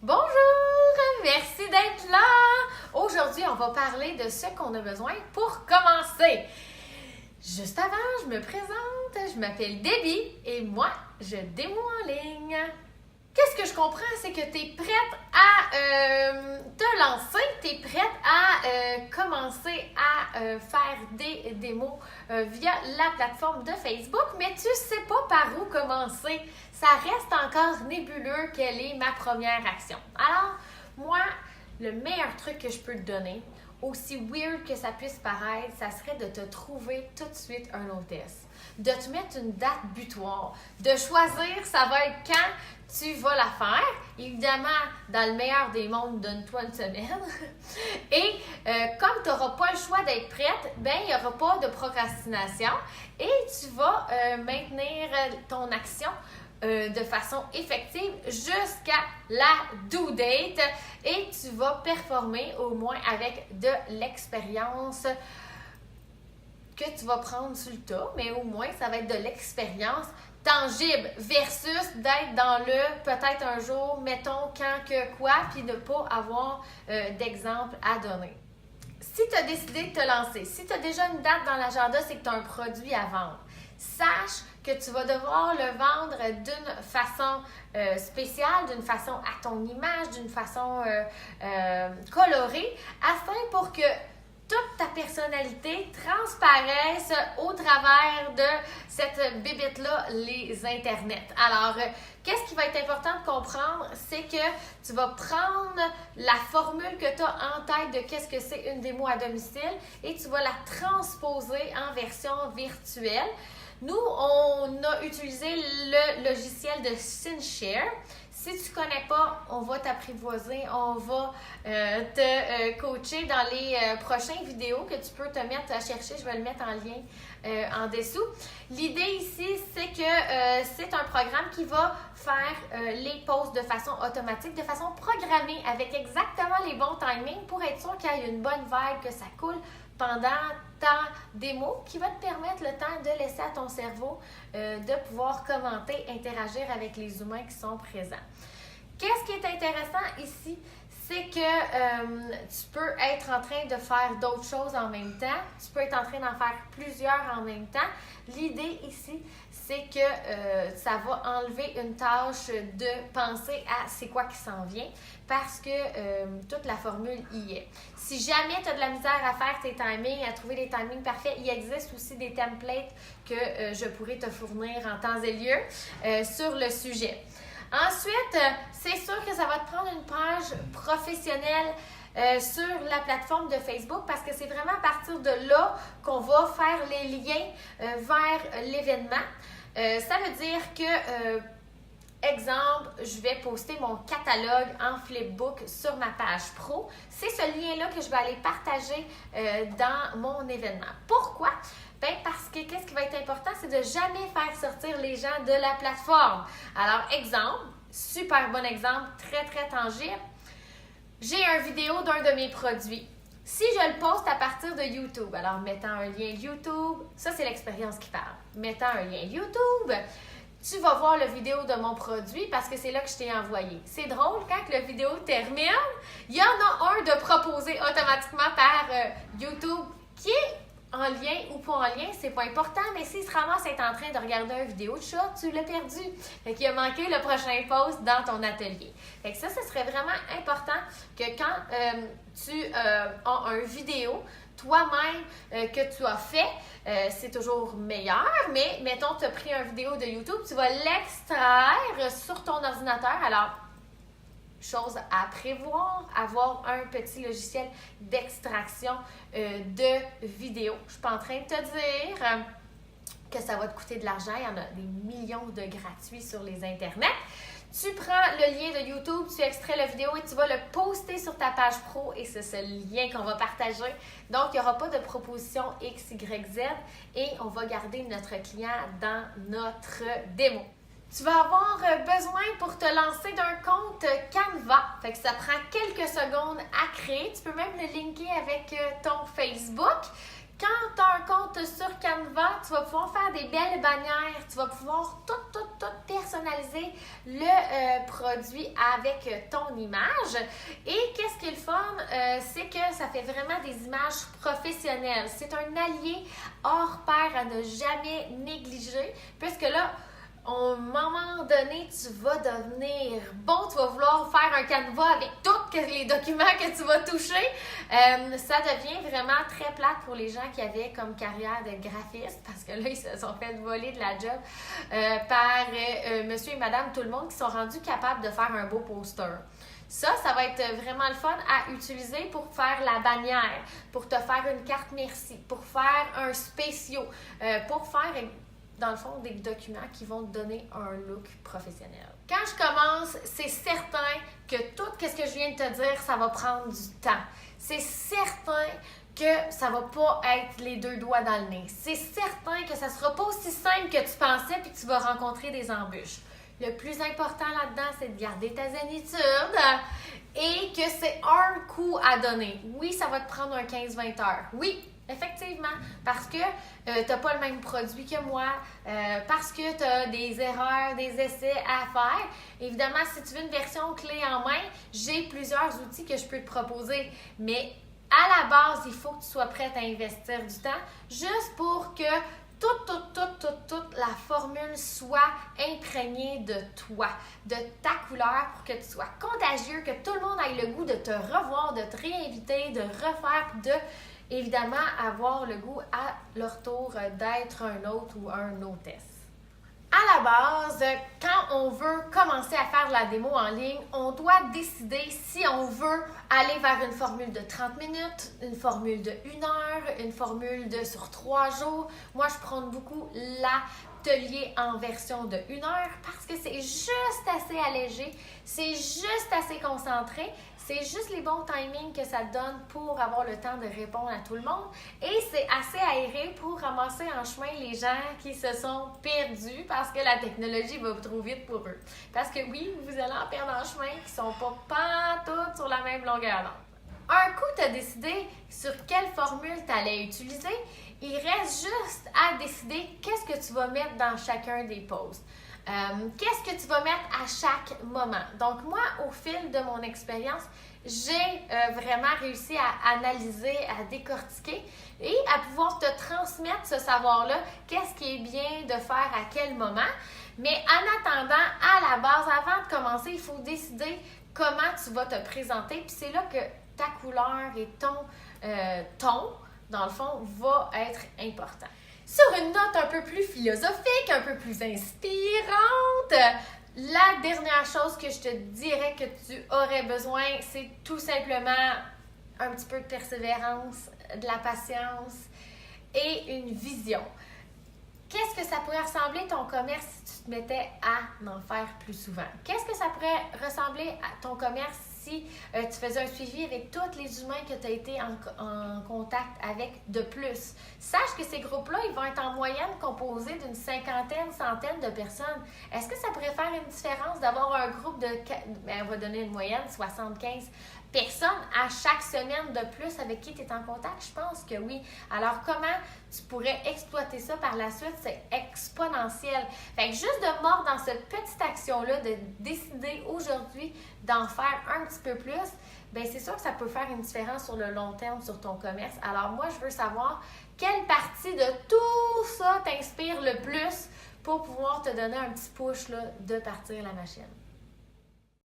Bonjour! Merci d'être là! Aujourd'hui, on va parler de ce qu'on a besoin pour commencer. Juste avant, je me présente, je m'appelle Debbie et moi, je démo en ligne. Qu'est-ce que je comprends, c'est que tu es prête à te lancer, tu es prête à commencer à faire des démos via la plateforme de Facebook, mais tu ne sais pas par où commencer. Ça reste encore nébuleux quelle est ma première action. Alors, moi, le meilleur truc que je peux te donner, aussi weird que ça puisse paraître, ça serait de te trouver tout de suite un hôtesse, de te mettre une date butoir, de choisir ça va être quand tu vas la faire. Évidemment, dans le meilleur des mondes, donne-toi une semaine. Et comme tu n'auras pas le choix d'être prête, ben il n'y aura pas de procrastination et tu vas maintenir ton action de façon effective jusqu'à la due date et tu vas performer au moins avec de l'expérience que tu vas prendre sur le tas, mais au moins ça va être de l'expérience tangible versus d'être dans le peut-être un jour, mettons quand que quoi, puis ne pas avoir d'exemple à donner. Si tu as décidé de te lancer, si tu as déjà une date dans l'agenda, c'est que tu as un produit à vendre. Sache que tu vas devoir le vendre d'une façon spéciale, d'une façon à ton image, d'une façon colorée, afin pour que toute ta personnalité transparaisse au travers de cette bébête-là, les internets. Alors, qu'est-ce qui va être important de comprendre, c'est que tu vas prendre la formule que tu as en tête de qu'est-ce que c'est une démo à domicile et tu vas la transposer en version virtuelle. Nous, on a utilisé le logiciel de SceneShare. Si tu ne connais pas, on va t'apprivoiser, on va te coacher dans les prochaines vidéos que tu peux te mettre à chercher. Je vais le mettre en lien en dessous. L'idée ici, c'est que c'est un programme qui va faire les posts de façon automatique, de façon programmée, avec exactement les bons timings pour être sûr qu'il y ait une bonne vibe, que ça coule pendant ta démo, qui va te permettre le temps de laisser à ton cerveau de pouvoir commenter, interagir avec les humains qui sont présents. Qu'est-ce qui est intéressant ici? C'est que tu peux être en train de faire d'autres choses en même temps. Tu peux être en train d'en faire plusieurs en même temps. L'idée ici, c'est que ça va enlever une tâche de penser à c'est quoi qui s'en vient parce que toute la formule y est. Si jamais tu as de la misère à faire tes timings, à trouver des timings parfaits, il existe aussi des templates que je pourrais te fournir en temps et lieu sur le sujet. Ensuite, c'est sûr que ça va te prendre une page professionnelle sur la plateforme de Facebook parce que c'est vraiment à partir de là qu'on va faire les liens vers l'événement. Ça veut dire que, exemple, je vais poster mon catalogue en flipbook sur ma page pro. C'est ce lien-là que je vais aller partager dans mon événement. Pourquoi? Ben parce que qu'est-ce qui va être important, c'est de jamais faire sortir les gens de la plateforme. Alors, exemple, super bon exemple, très, très tangible. J'ai une vidéo d'un de mes produits. Si je le poste à partir de YouTube, alors mettant un lien YouTube, ça c'est l'expérience qui parle. Mettant un lien YouTube, tu vas voir la vidéo de mon produit parce que c'est là que je t'ai envoyé. C'est drôle, quand la vidéo termine, il y en a un de proposé automatiquement par YouTube qui est en lien ou pas en lien, c'est pas important, mais s'il se ramasse être en train de regarder une vidéo de chat, tu l'as perdu. Fait qu'il a manqué le prochain post dans ton atelier. Fait que ça serait vraiment important que quand tu as une vidéo, toi-même que tu as fait, c'est toujours meilleur, mais mettons, tu as pris une vidéo de YouTube, tu vas l'extraire sur ton ordinateur. Alors, chose à prévoir, avoir un petit logiciel d'extraction de vidéos. Je ne suis pas en train de te dire que ça va te coûter de l'argent. Il y en a des millions de gratuits sur les internets. Tu prends le lien de YouTube, tu extrais la vidéo et tu vas le poster sur ta page pro et c'est ce lien qu'on va partager. Donc, il n'y aura pas de proposition X, Y, Z et on va garder notre client dans notre démo. Tu vas avoir besoin pour te lancer d'un compte Canva. Fait que ça prend quelques secondes à créer. Tu peux même le linker avec ton Facebook. Quand tu as un compte sur Canva, tu vas pouvoir faire des belles bannières, tu vas pouvoir tout personnaliser le produit avec ton image. Et qu'est-ce qui est le fun? C'est que ça fait vraiment des images professionnelles. C'est un allié hors pair à ne jamais négliger, puisque là, à un moment donné, tu vas devenir bon, tu vas vouloir faire un canevas avec tous les documents que tu vas toucher. Ça devient vraiment très plate pour les gens qui avaient comme carrière de graphiste, parce que là, ils se sont fait voler de la job par monsieur et madame tout le monde qui sont rendus capables de faire un beau poster. Ça va être vraiment le fun à utiliser pour faire la bannière, pour te faire une carte merci, pour faire un spéciaux, pour faire dans le fond, des documents qui vont te donner un look professionnel. Quand je commence, c'est certain que tout ce que je viens de te dire, ça va prendre du temps. C'est certain que ça va pas être les deux doigts dans le nez. C'est certain que ça sera pas aussi simple que tu pensais puis que tu vas rencontrer des embûches. Le plus important là-dedans, c'est de garder ta zénitude et que c'est un coup à donner. Oui, ça va te prendre un 15-20 heures. Oui, effectivement, parce que tu n'as pas le même produit que moi, parce que tu as des erreurs, des essais à faire. Évidemment, si tu veux une version clé en main, j'ai plusieurs outils que je peux te proposer. Mais à la base, il faut que tu sois prête à investir du temps juste pour que toute la formule soit imprégnée de toi, de ta couleur, pour que tu sois contagieux, que tout le monde ait le goût de te revoir, de te réinviter, de refaire, de évidemment avoir le goût à leur tour d'être un autre ou un hôtesse. À la base, quand on veut commencer à faire de la démo en ligne, on doit décider si on veut aller vers une formule de 30 minutes, une formule de 1 heure, une formule de sur 3 jours. Moi, je prends beaucoup l'atelier en version de 1 heure parce que c'est juste assez allégé, c'est juste assez concentré. C'est juste les bons timings que ça te donne pour avoir le temps de répondre à tout le monde. Et c'est assez aéré pour ramasser en chemin les gens qui se sont perdus parce que la technologie va trop vite pour eux. Parce que oui, vous allez en perdre en chemin qui ne sont pas toutes sur la même longueur d'onde. Un coup, tu as décidé sur quelle formule tu allais utiliser. Il reste juste à décider qu'est-ce que tu vas mettre dans chacun des posts. Qu'est-ce que tu vas mettre à chaque moment? Donc, moi, au fil de mon expérience, j'ai vraiment réussi à analyser, à décortiquer et à pouvoir te transmettre ce savoir-là, qu'est-ce qui est bien de faire à quel moment. Mais en attendant, à la base, avant de commencer, il faut décider comment tu vas te présenter. Puis c'est là que ta couleur et ton ton, dans le fond, va être important. Sur une note un peu plus philosophique, un peu plus inspirante, la dernière chose que je te dirais que tu aurais besoin, c'est tout simplement un petit peu de persévérance, de la patience et une vision. Qu'est-ce que ça pourrait ressembler ton commerce si tu te mettais à en faire plus souvent? Qu'est-ce que ça pourrait ressembler à ton commerce si tu faisais un suivi avec tous les humains que tu as été en contact avec de plus? Sache que ces groupes-là, ils vont être en moyenne composés d'une cinquantaine, centaine de personnes. Est-ce que ça pourrait faire une différence d'avoir un groupe de, on va donner une moyenne, 75 personnes à chaque semaine de plus avec qui tu es en contact? Je pense que oui. Alors, comment tu pourrais exploiter ça par la suite? C'est exponentiel. Fait que juste de mordre dans cette petite action-là, de décider aujourd'hui d'en faire un petit peu plus, bien, c'est sûr que ça peut faire une différence sur le long terme sur ton commerce. Alors, moi, je veux savoir quelle partie de tout ça t'inspire le plus pour pouvoir te donner un petit push là, de partir la machine.